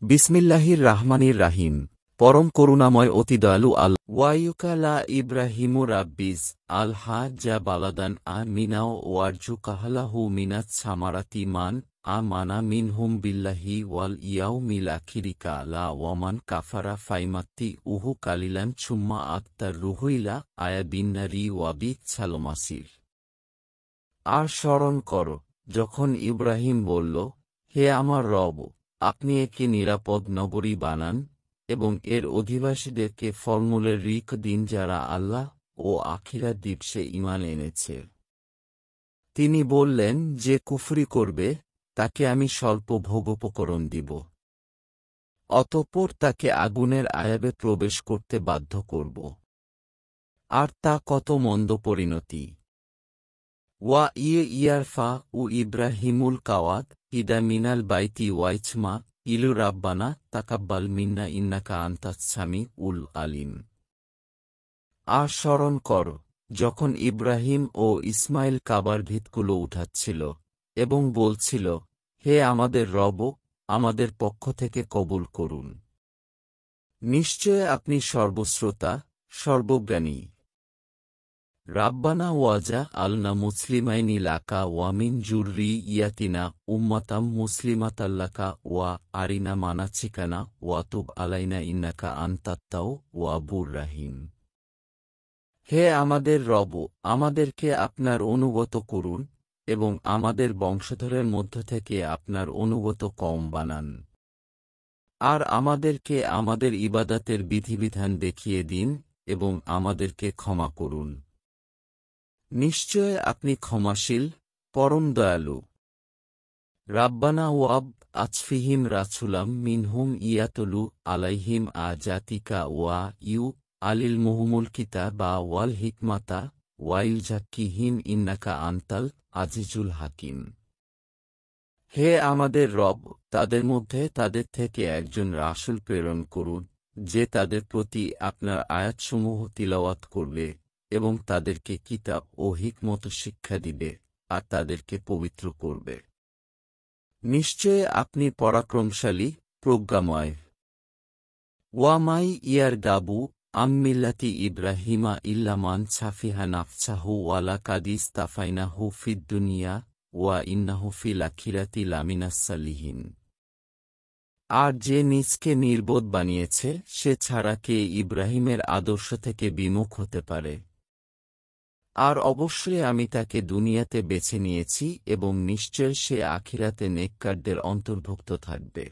বিসমিল্লাহির রাহমানির রাহিম। পরম করুণাময় অতি দয়ালু ওয়ায়ুকালা ইব্রাহিমু রাব্বিজ আল হাজ্জা বালাদান মিনাও ওয়ারজু কাহালাহু মিনাত সামারাতি মান মানা মিনহুম বিল্লাহি ওয়াল ইয়াউমিল আখিরিকা লা ওয়ামান কাফারা ফাইমাত্তি উহু কালিলান ছুম্মা আত্মার রুহুইলা আয়া বিন্নারি ওয়াবিক ছালমাসির। আর স্মরণ কর যখন ইব্রাহিম বলল, হে আমার রব, আপনি একে নিরাপদ নগরী বানান এবং এর অধিবাসীদেরকে ফলমূলের রিক দিন যারা আল্লাহ ও আখিরাত দিবসে ঈমান এনেছে। তিনি বললেন, যে কুফরি করবে তাকে আমি স্বল্প ভোগোপকরণ দিব, অতঃপর তাকে আগুনের আয়াবে প্রবেশ করতে বাধ্য করব। আর তা কত মন্দ পরিণতি! ওয়া ইয়ারফা উ ইব্রাহিমুল কাওয়াদ ইদা মিনাল বাইতি ওয়াইচমা ইলু রাব্বানা তাকাব্বাল মিন্না ইন্নাকা আনতাস সামি উল আলিম। আর স্মরণ কর যখন ইব্রাহিম ও ইসমাইল কাবার ভিতগুলো উঠাচ্ছিল এবং বলছিল, হে আমাদের রব, আমাদের পক্ষ থেকে কবুল করুন। নিশ্চয় আপনি সর্বশ্রোতা, সর্বজ্ঞানী। রাব্বানা ওয়াজা আলনা মুসলিমাইনি লাকা ওয়ামিন জুররি ইয়াতিনা উম্মাতাম মুসলিমাতাল্লাকা ওয়া আরিনা মানাচিকানা ওয়াতুব আলাইনা ইন্নাকা আনতাত্তাও ওয়া বুর রাহিম। হে আমাদের রব, আমাদেরকে আপনার অনুগত করুন এবং আমাদের বংশধরের মধ্য থেকে আপনার অনুগত কওম বানান। আর আমাদেরকে আমাদের ইবাদাতের বিধিবিধান দেখিয়ে দিন এবং আমাদেরকে ক্ষমা করুন। নিশ্চয় আপনি ক্ষমাশীল, পরম দয়ালু। রাব্বানা ওয়াব আচফিহিম রাসুলাম মিনহুম ইয়াতলু আলাইহিম জাতিকা ওয়া ইউ আলিল মুহুমুল কিতাবা ওয়াল হিকমাতা ওয়াইলজাক্কিহিম ইন্নাকা আনতাল আজিজুল হাকিম। হে আমাদের রব, তাদের মধ্যে তাদের থেকে একজন রাসূল প্রেরণ করুন, যে তাদের প্রতি আপনার আয়াতসমূহ তিলাওয়াত করবে এবং তাদেরকে কিতাব ও হিকমত শিক্ষা দিবে আর তাদেরকে পবিত্র করবে। নিশ্চয় আপনি পরাক্রমশালী, প্রজ্ঞাময়। ওয়ামাই ইয়ার গাবু আম্মিল্লাতি ইব্রাহিমা ইল্লামান সাফিহা নাফসাহু ওয়ালা কাদিস তাফাইনাহু ফিদ দুনিয়া ওয়া ইন্নাহু ফিল আখিরাতি লামিনাস সালিহিন। আর যে নিজকে নির্বোধ বানিয়েছে সে ছাড়া কে ইব্রাহিমের আদর্শ থেকে বিমুখ হতে পারে? আর অবশ্যই আমি তাকে দুনিয়াতে বেছে নিয়েছি এবং নিশ্চয় সে আখিরাতে নেককারদের অন্তর্ভুক্ত থাকবে।